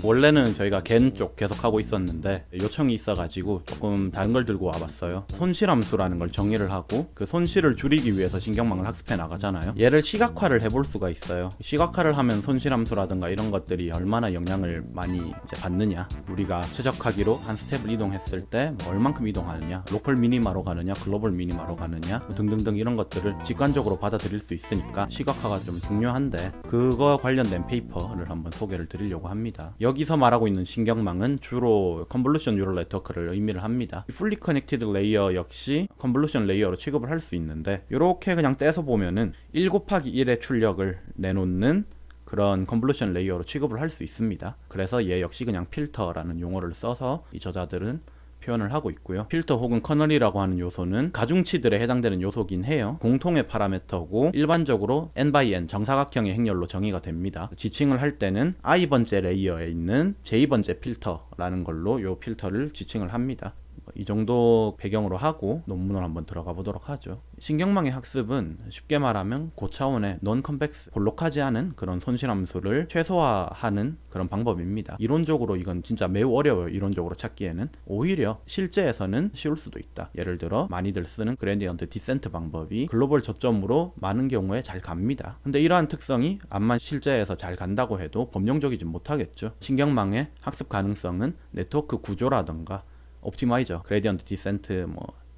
원래는 저희가 겐 쪽 계속 하고 있었는데 요청이 있어가지고 조금 다른 걸 들고 와봤어요. 손실함수라는 걸 정의를 하고 그 손실을 줄이기 위해서 신경망을 학습해 나가잖아요. 얘를 시각화를 해볼 수가 있어요. 시각화를 하면 손실함수라든가 이런 것들이 얼마나 영향을 많이 이제 받느냐, 우리가 최적화기로 한 스텝을 이동했을 때 얼만큼 이동하느냐, 로컬 미니마로 가느냐, 글로벌 미니마로 가느냐 등등등 이런 것들을 직관적으로 받아들일 수 있으니까 시각화가 좀 중요한데, 그거 관련된 페이퍼를 한번 소개를 드리려고 합니다. 여기서 말하고 있는 신경망은 주로 컨볼루션 뉴럴 네트워크를 의미를 합니다. 풀리 커넥티드 레이어 역시 컨볼루션 레이어로 취급을 할 수 있는데, 이렇게 그냥 떼서 보면은 1 곱하기 1의 출력을 내놓는 그런 컨볼루션 레이어로 취급을 할 수 있습니다. 그래서 얘 역시 그냥 필터라는 용어를 써서 이 저자들은 표현을 하고 있고요. 필터 혹은 커널이라고 하는 요소는 가중치들에 해당되는 요소긴 해요. 공통의 파라미터고 일반적으로 n/n 정사각형의 행렬로 정의가 됩니다. 지칭을 할 때는 i번째 레이어에 있는 j번째 필터라는 걸로 요 필터를 지칭을 합니다. 이 정도 배경으로 하고 논문을 한번 들어가 보도록 하죠. 신경망의 학습은 쉽게 말하면 고차원의 non-convex, 볼록하지 않은 그런 손실함수를 최소화하는 그런 방법입니다. 이론적으로 이건 진짜 매우 어려워요. 이론적으로 찾기에는. 오히려 실제에서는 쉬울 수도 있다. 예를 들어 많이들 쓰는 그레디언트 디센트 방법이 글로벌 저점으로 많은 경우에 잘 갑니다. 근데 이러한 특성이 암만 실제에서 잘 간다고 해도 범용적이지 못하겠죠. 신경망의 학습 가능성은 네트워크 구조라던가 옵티마이저, 그레디언트 디센트,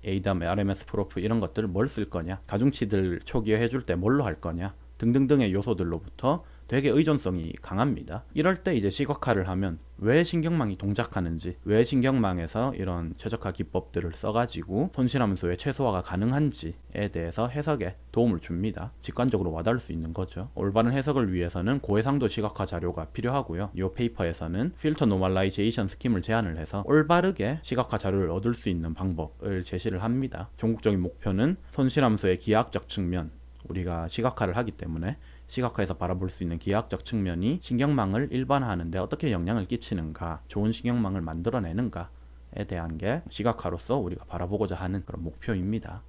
ADAM, RMS 프로프 이런 것들을 뭘 쓸 거냐, 가중치들 초기화 해줄 때 뭘로 할 거냐 등등등의 요소들로부터 되게 의존성이 강합니다. 이럴 때 이제 시각화를 하면 왜 신경망이 동작하는지, 왜 신경망에서 이런 최적화 기법들을 써가지고 손실함수의 최소화가 가능한지에 대해서 해석에 도움을 줍니다. 직관적으로 와닿을 수 있는 거죠. 올바른 해석을 위해서는 고해상도 시각화 자료가 필요하고요. 이 페이퍼에서는 필터 노멀라이제이션 스킴을 제안을 해서 올바르게 시각화 자료를 얻을 수 있는 방법을 제시를 합니다. 종국적인 목표는 손실함수의 기하학적 측면, 우리가 시각화를 하기 때문에 시각화에서 바라볼 수 있는 기하학적 측면이 신경망을 일반화하는데 어떻게 영향을 끼치는가, 좋은 신경망을 만들어내는가에 대한 게 시각화로서 우리가 바라보고자 하는 그런 목표입니다.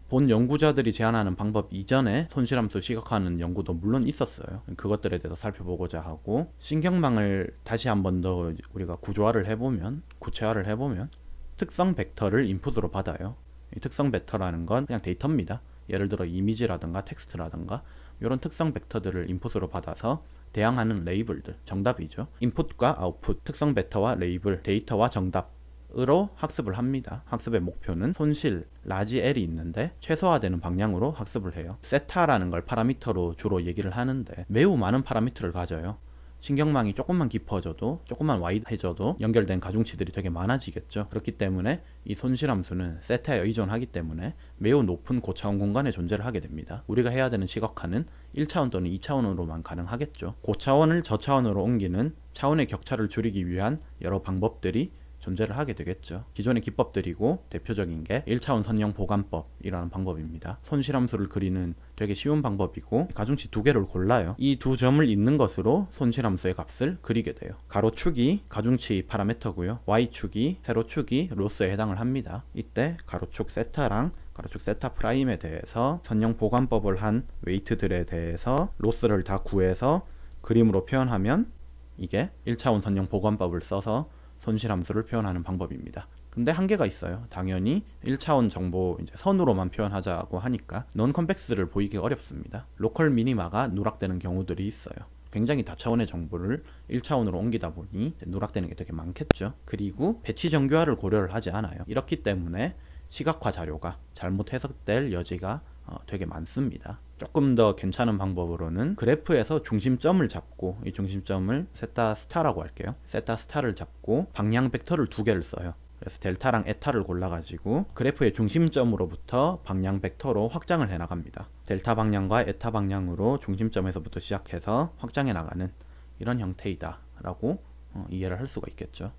본 연구자들이 제안하는 방법 이전에 손실함수 시각화하는 연구도 물론 있었어요. 그것들에 대해서 살펴보고자 하고, 신경망을 다시 한 번 더 우리가 구조화를 해보면, 구체화를 해보면 특성 벡터를 인풋으로 받아요. 이 특성 벡터라는 건 그냥 데이터입니다. 예를 들어 이미지라든가 텍스트라든가 이런 특성 벡터들을 인풋으로 받아서 대항하는 레이블들, 정답이죠. 인풋과 아웃풋, 특성 벡터와 레이블, 데이터와 정답으로 학습을 합니다. 학습의 목표는 손실, 라지 L이 있는데 최소화되는 방향으로 학습을 해요. 세타라는 걸 파라미터로 주로 얘기를 하는데 매우 많은 파라미터를 가져요. 신경망이 조금만 깊어져도, 조금만 와이드해져도 연결된 가중치들이 되게 많아지겠죠. 그렇기 때문에 이 손실함수는 세타에 의존하기 때문에 매우 높은 고차원 공간에 존재를 하게 됩니다. 우리가 해야 되는 시각화는 1차원 또는 2차원으로만 가능하겠죠. 고차원을 저차원으로 옮기는 차원의 격차를 줄이기 위한 여러 방법들이 존재를 하게 되겠죠. 기존의 기법들이고 대표적인 게 1차원 선형 보관법이라는 방법입니다. 손실함수를 그리는 되게 쉬운 방법이고, 가중치 두 개를 골라요. 이 두 점을 잇는 것으로 손실함수의 값을 그리게 돼요. 가로축이 가중치 파라미터고요. Y축이 세로축이 로스에 해당을 합니다. 이때 가로축 세타랑 가로축 세타 프라임에 대해서 선형 보관법을 한 웨이트들에 대해서 로스를 다 구해서 그림으로 표현하면 이게 1차원 선형 보관법을 써서 손실함수를 표현하는 방법입니다. 근데 한계가 있어요. 당연히 1차원 정보 이제 선으로만 표현하자고 하니까 non-convex를 보이기 어렵습니다. 로컬 미니마가 누락되는 경우들이 있어요. 굉장히 다차원의 정보를 1차원으로 옮기다 보니 누락되는 게 되게 많겠죠. 그리고 배치 정교화를 고려를 하지 않아요. 이렇기 때문에 시각화 자료가 잘못 해석될 여지가 되게 많습니다. 조금 더 괜찮은 방법으로는 그래프에서 중심점을 잡고, 이 중심점을 세타 스타라고 할게요. 세타 스타를 잡고 방향 벡터를 두 개를 써요. 그래서 델타랑 에타를 골라가지고 그래프의 중심점으로부터 방향 벡터로 확장을 해 나갑니다. 델타 방향과 에타 방향으로 중심점에서부터 시작해서 확장해 나가는 이런 형태이다 라고 이해를 할 수가 있겠죠.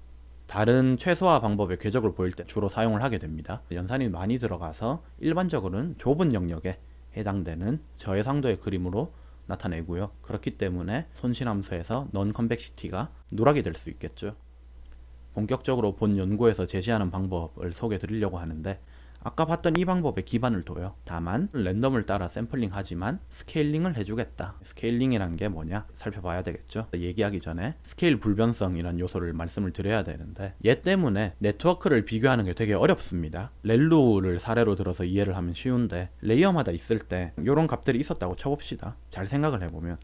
다른 최소화 방법의 궤적을 보일 때 주로 사용을 하게 됩니다. 연산이 많이 들어가서 일반적으로는 좁은 영역에 해당되는 저해상도의 그림으로 나타내고요. 그렇기 때문에 손실함수에서 non-convexity가 누락이 될 수 있겠죠. 본격적으로 본 연구에서 제시하는 방법을 소개해 드리려고 하는데, 아까 봤던 이 방법에 기반을 둬요. 다만 랜덤을 따라 샘플링 하지만 스케일링을 해주겠다. 스케일링이란 게 뭐냐 살펴봐야 되겠죠. 얘기하기 전에 스케일 불변성이란 요소를 말씀을 드려야 되는데, 얘 때문에 네트워크를 비교하는 게 되게 어렵습니다. 렐루를 사례로 들어서 이해를 하면 쉬운데, 레이어마다 있을 때 이런 값들이 있었다고 쳐봅시다. 잘 생각을 해보면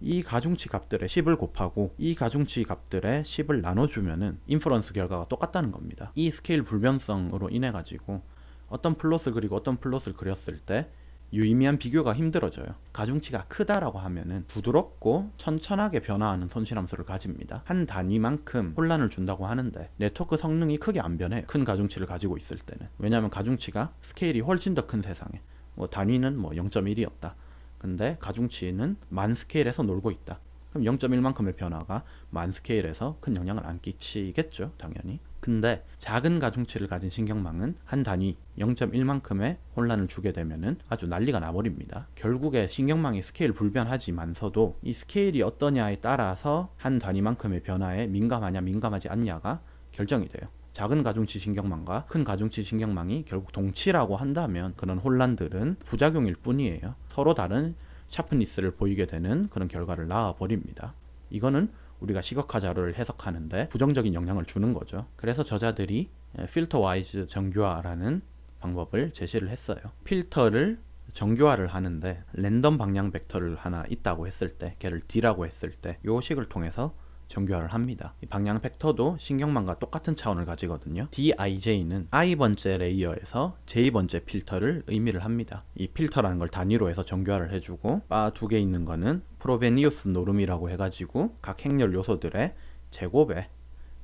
이 가중치 값들의 10을 곱하고 이 가중치 값들의 10을 나눠주면은 인퍼런스 결과가 똑같다는 겁니다. 이 스케일 불변성으로 인해 가지고 어떤 플롯을 그리고 어떤 플롯을 그렸을 때 유의미한 비교가 힘들어져요. 가중치가 크다라고 하면은 부드럽고 천천하게 변화하는 손실함수를 가집니다. 한 단위만큼 혼란을 준다고 하는데 네트워크 성능이 크게 안 변해요. 큰 가중치를 가지고 있을 때는. 왜냐하면 가중치가 스케일이 훨씬 더 큰 세상에, 뭐 단위는 뭐 0.1이었다. 근데 가중치는 만 스케일에서 놀고 있다. 그럼 0.1만큼의 변화가 만 스케일에서 큰 영향을 안 끼치겠죠, 당연히. 근데 작은 가중치를 가진 신경망은 한 단위 0.1만큼의 혼란을 주게 되면은 아주 난리가 나버립니다. 결국에 신경망이 스케일 불변하지만서도 이 스케일이 어떠냐에 따라서 한 단위만큼의 변화에 민감하냐 민감하지 않냐가 결정이 돼요. 작은 가중치 신경망과 큰 가중치 신경망이 결국 동치라고 한다면 그런 혼란들은 부작용일 뿐이에요. 서로 다른 샤프니스를 보이게 되는 그런 결과를 낳아버립니다. 이거는 우리가 시각화 자료를 해석하는데 부정적인 영향을 주는 거죠. 그래서 저자들이 필터 와이즈 정교화라는 방법을 제시를 했어요. 필터를 정교화를 하는데 랜덤 방향 벡터를 하나 있다고 했을 때, 걔를 D라고 했을 때 이 식을 통해서 정교화를 합니다. 이 방향 벡터도 신경망과 똑같은 차원을 가지거든요. DIJ는 i번째 레이어에서 j번째 필터를 의미를 합니다. 이 필터라는 걸 단위로 해서 정교화를 해주고, 바 두 개 있는 거는 프로베니우스 노름이라고 해가지고 각 행렬 요소들의 제곱의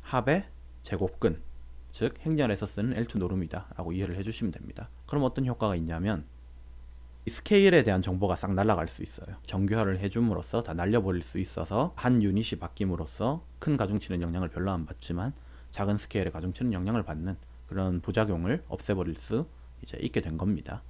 합의 제곱근, 즉 행렬에서 쓰는 L2 노름이다 라고 이해를 해주시면 됩니다. 그럼 어떤 효과가 있냐면 이 스케일에 대한 정보가 싹 날아갈 수 있어요. 정교화를 해줌으로써 다 날려버릴 수 있어서 한 유닛이 바뀜으로써 큰 가중치는 영향을 별로 안 받지만 작은 스케일의 가중치는 영향을 받는 그런 부작용을 없애버릴 수 이제 있게 된 겁니다.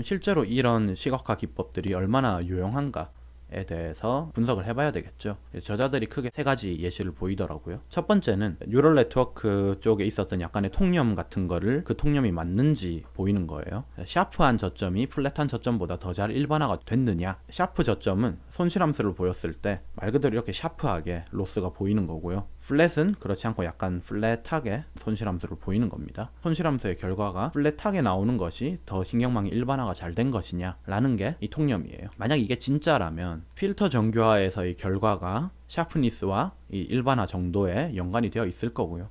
실제로 이런 시각화 기법들이 얼마나 유용한가에 대해서 분석을 해봐야 되겠죠. 저자들이 크게 세 가지 예시를 보이더라고요. 첫 번째는 뉴럴 네트워크 쪽에 있었던 약간의 통념 같은 거를 그 통념이 맞는지 보이는 거예요. 샤프한 저점이 플랫한 저점보다 더 잘 일반화가 됐느냐. 샤프 저점은 손실함수를 보였을 때 말 그대로 이렇게 샤프하게 로스가 보이는 거고요. 플랫은 그렇지 않고 약간 플랫하게 손실함수를 보이는 겁니다. 손실함수의 결과가 플랫하게 나오는 것이 더 신경망이 일반화가 잘 된 것이냐 라는 게 이 통념이에요. 만약 이게 진짜라면 필터 정교화에서의 결과가 샤프니스와 이 일반화 정도에 연관이 되어 있을 거고요.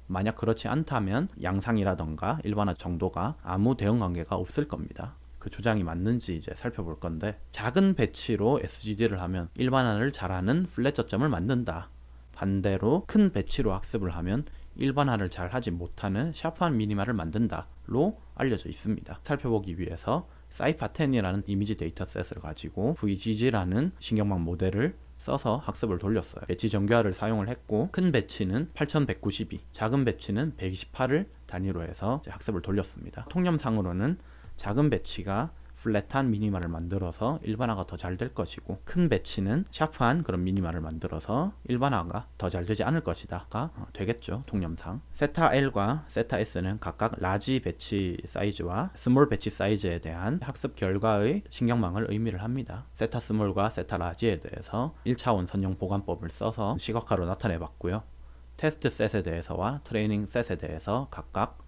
만약 그렇지 않다면 양상이라던가 일반화 정도가 아무 대응관계가 없을 겁니다. 그 주장이 맞는지 이제 살펴볼 건데, 작은 배치로 SGD를 하면 일반화를 잘하는 플랫 저점을 만든다. 반대로 큰 배치로 학습을 하면 일반화를 잘 하지 못하는 샤프한 미니마를 만든다로 알려져 있습니다. 살펴보기 위해서 사이파10이라는 이미지 데이터셋을 가지고 VGG라는 신경망 모델을 써서 학습을 돌렸어요. 배치 정교화를 사용을 했고, 큰 배치는 8192, 작은 배치는 128을 단위로 해서 학습을 돌렸습니다. 통념상으로는 작은 배치가 플랫한 미니마를 만들어서 일반화가 더 잘 될 것이고, 큰 배치는 샤프한 그런 미니마를 만들어서 일반화가 더 잘 되지 않을 것이다가 되겠죠, 통념상. 세타 L과 세타 S는 각각 라지 배치 사이즈와 스몰 배치 사이즈에 대한 학습 결과의 신경망을 의미를 합니다. 세타 스몰과 세타 라지에 대해서 1차원 선형 보관법을 써서 시각화로 나타내 봤고요. 테스트 셋에 대해서와 트레이닝 셋에 대해서 각각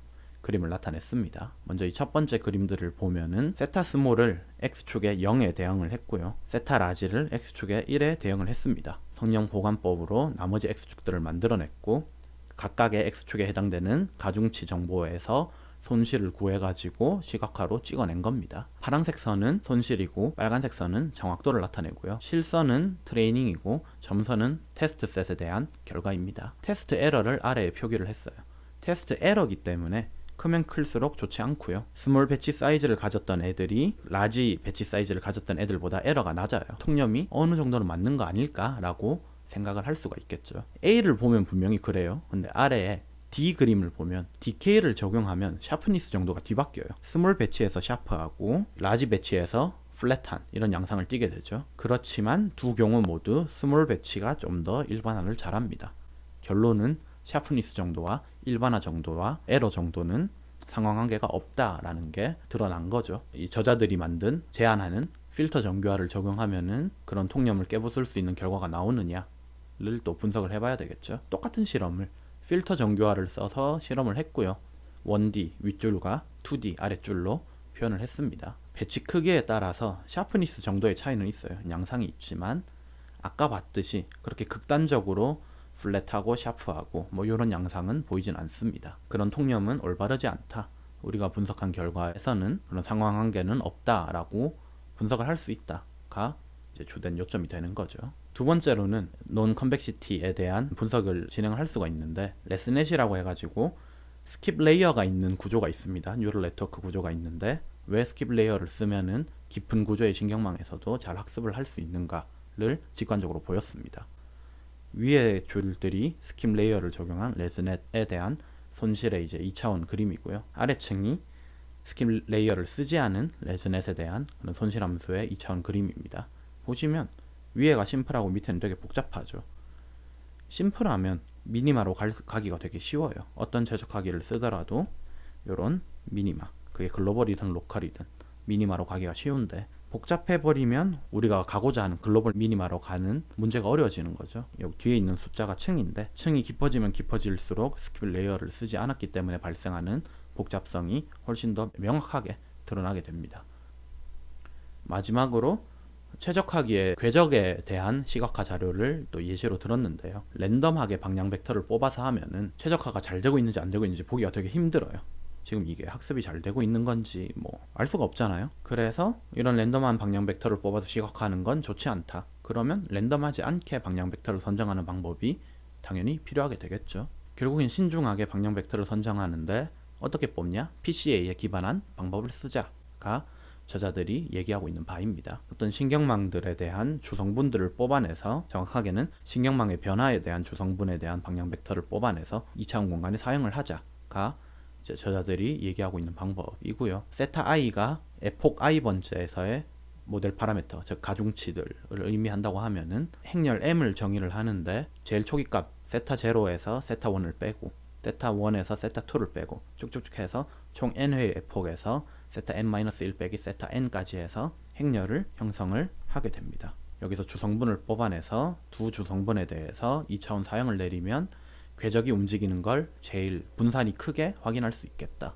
그림을 나타냈습니다. 먼저 이 첫 번째 그림들을 보면은 세타 스몰을 X축에 0에 대응을 했고요. 세타 라지를 X축에 1에 대응을 했습니다. 성형 보관법으로 나머지 X축들을 만들어냈고, 각각의 X축에 해당되는 가중치 정보에서 손실을 구해가지고 시각화로 찍어낸 겁니다. 파란색 선은 손실이고 빨간색 선은 정확도를 나타내고요. 실선은 트레이닝이고 점선은 테스트 셋에 대한 결과입니다. 테스트 에러를 아래에 표기를 했어요. 테스트 에러기 때문에 크면 클수록 좋지 않고요. 스몰 배치 사이즈를 가졌던 애들이 라지 배치 사이즈를 가졌던 애들보다 에러가 낮아요. 통념이 어느 정도는 맞는 거 아닐까라고 생각을 할 수가 있겠죠. A를 보면 분명히 그래요. 근데 아래에 D 그림을 보면 DK를 적용하면 샤프니스 정도가 뒤바뀌어요. 스몰 배치에서 샤프하고 라지 배치에서 플랫한 이런 양상을 띠게 되죠. 그렇지만 두 경우 모두 스몰 배치가 좀 더 일반화를 잘합니다. 결론은 샤프니스 정도와 일반화 정도와 에러 정도는 상황관계가 없다라는 게 드러난 거죠. 이 저자들이 만든 제안하는 필터 정교화를 적용하면은 그런 통념을 깨부술 수 있는 결과가 나오느냐를 또 분석을 해봐야 되겠죠. 똑같은 실험을 필터 정교화를 써서 실험을 했고요. 1D 윗줄과 2D 아랫줄로 표현을 했습니다. 배치 크기에 따라서 샤프니스 정도의 차이는 있어요. 양상이 있지만 아까 봤듯이 그렇게 극단적으로 플랫하고 샤프하고 뭐 이런 양상은 보이진 않습니다. 그런 통념은 올바르지 않다. 우리가 분석한 결과에서는 그런 상황관계는 없다라고 분석을 할 수 있다가 이제 주된 요점이 되는 거죠. 두 번째로는 논 컨벡시티에 대한 분석을 진행을 할 수가 있는데 레스넷이라고 해가지고 스킵 레이어가 있는 구조가 있습니다. 뉴럴 네트워크 구조가 있는데 왜 스킵 레이어를 쓰면은 깊은 구조의 신경망에서도 잘 학습을 할 수 있는가를 직관적으로 보였습니다. 위의 줄들이 스킵 레이어를 적용한 레스넷에 대한 손실의 이제 2차원 그림이고요. 아래층이 스킵 레이어를 쓰지 않은 레스넷에 대한 그런 손실 함수의 2차원 그림입니다. 보시면 위에가 심플하고 밑에는 되게 복잡하죠. 심플하면 미니마로 가기가 되게 쉬워요. 어떤 최적화기를 쓰더라도 이런 미니마, 그게 글로벌이든 로컬이든 미니마로 가기가 쉬운데 복잡해버리면 우리가 가고자 하는 글로벌 미니마로 가는 문제가 어려워지는 거죠. 여기 뒤에 있는 숫자가 층인데 층이 깊어지면 깊어질수록 스킵 레이어를 쓰지 않았기 때문에 발생하는 복잡성이 훨씬 더 명확하게 드러나게 됩니다. 마지막으로 최적화기의 궤적에 대한 시각화 자료를 또 예시로 들었는데요. 랜덤하게 방향 벡터를 뽑아서 하면은 최적화가 잘 되고 있는지 안 되고 있는지 보기가 되게 힘들어요. 지금 이게 학습이 잘 되고 있는 건지 뭐 알 수가 없잖아요. 그래서 이런 랜덤한 방향 벡터를 뽑아서 시각화하는 건 좋지 않다. 그러면 랜덤하지 않게 방향 벡터를 선정하는 방법이 당연히 필요하게 되겠죠. 결국엔 신중하게 방향 벡터를 선정하는데 어떻게 뽑냐? PCA에 기반한 방법을 쓰자가 저자들이 얘기하고 있는 바입니다. 어떤 신경망들에 대한 주성분들을 뽑아내서, 정확하게는 신경망의 변화에 대한 주성분에 대한 방향 벡터를 뽑아내서 2차원 공간에 사용을 하자가 이제 저자들이 얘기하고 있는 방법이고요. 세타 i가 에폭 i 번째에서의 모델 파라미터, 즉 가중치들을 의미한다고 하면은 행렬 m을 정의를 하는데 제일 초기값 세타 0에서 세타 1을 빼고 세타 1에서 세타 2를 빼고 쭉쭉쭉 해서 총 n회의 에폭에서 세타 n-1 빼기 세타 n까지 해서 행렬을 형성을 하게 됩니다. 여기서 주성분을 뽑아내서 두 주성분에 대해서 2차원 사형을 내리면 궤적이 움직이는 걸 제일 분산이 크게 확인할 수 있겠다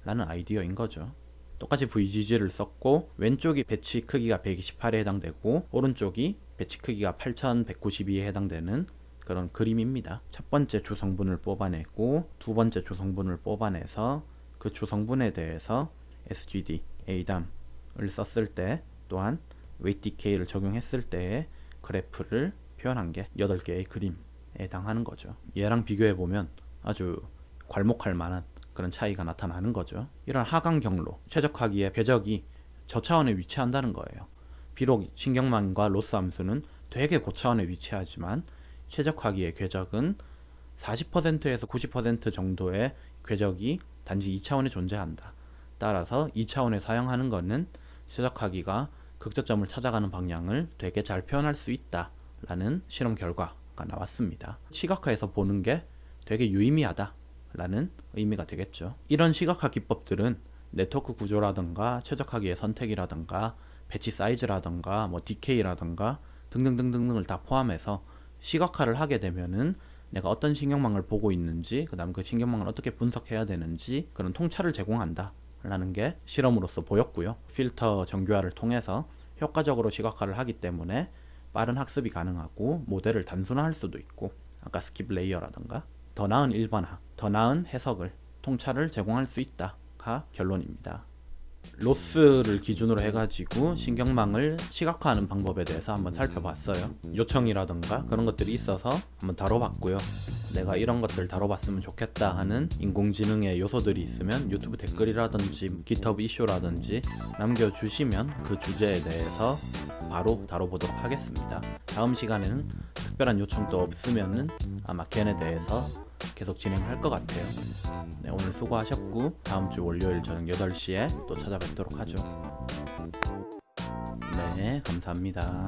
라는 아이디어인 거죠. 똑같이 VGG를 썼고 왼쪽이 배치 크기가 128에 해당되고 오른쪽이 배치 크기가 8192에 해당되는 그런 그림입니다. 첫 번째 주성분을 뽑아내고 두 번째 주성분을 뽑아내서 그 주성분에 대해서 SGD, A담을 썼을 때 또한 웨이트 디케이를 적용했을 때의 그래프를 표현한 게 8개의 그림에 해당하는 거죠. 얘랑 비교해보면 아주 괄목할 만한 그런 차이가 나타나는 거죠. 이런 하강 경로, 최적화기의 궤적이 저차원에 위치한다는 거예요. 비록 신경망과 로스 함수는 되게 고차원에 위치하지만 최적화기의 궤적은 40%에서 90% 정도의 궤적이 단지 2차원에 존재한다. 따라서 2차원에 사용하는 것은 최적화기가 극저점을 찾아가는 방향을 되게 잘 표현할 수 있다 라는 실험 결과가 나왔습니다. 시각화에서 보는 게 되게 유의미하다 라는 의미가 되겠죠. 이런 시각화 기법들은 네트워크 구조라든가 최적화기의 선택이라든가 배치 사이즈라든가 뭐 디케이라든가 등등등등을 다 포함해서 시각화를 하게 되면은 내가 어떤 신경망을 보고 있는지, 그 다음 그 신경망을 어떻게 분석해야 되는지 그런 통찰을 제공한다 라는 게 실험으로서 보였고요. 필터 정교화를 통해서 효과적으로 시각화를 하기 때문에 빠른 학습이 가능하고 모델을 단순화할 수도 있고 아까 스킵 레이어라든가 더 나은 일반화, 더 나은 해석을, 통찰을 제공할 수 있다가 결론입니다. 로스를 기준으로 해가지고 신경망을 시각화하는 방법에 대해서 한번 살펴봤어요. 요청이라든가 그런 것들이 있어서 한번 다뤄봤고요. 내가 이런 것들 다뤄봤으면 좋겠다 하는 인공지능의 요소들이 있으면 유튜브 댓글이라든지 깃허브 이슈라든지 남겨주시면 그 주제에 대해서 바로 다뤄보도록 하겠습니다. 다음 시간에는 특별한 요청도 없으면은 아마 걔네 대해서 계속 진행할 것 같아요. 네, 오늘 수고하셨고 다음주 월요일 저녁 8시에 또 찾아뵙도록 하죠. 네, 감사합니다.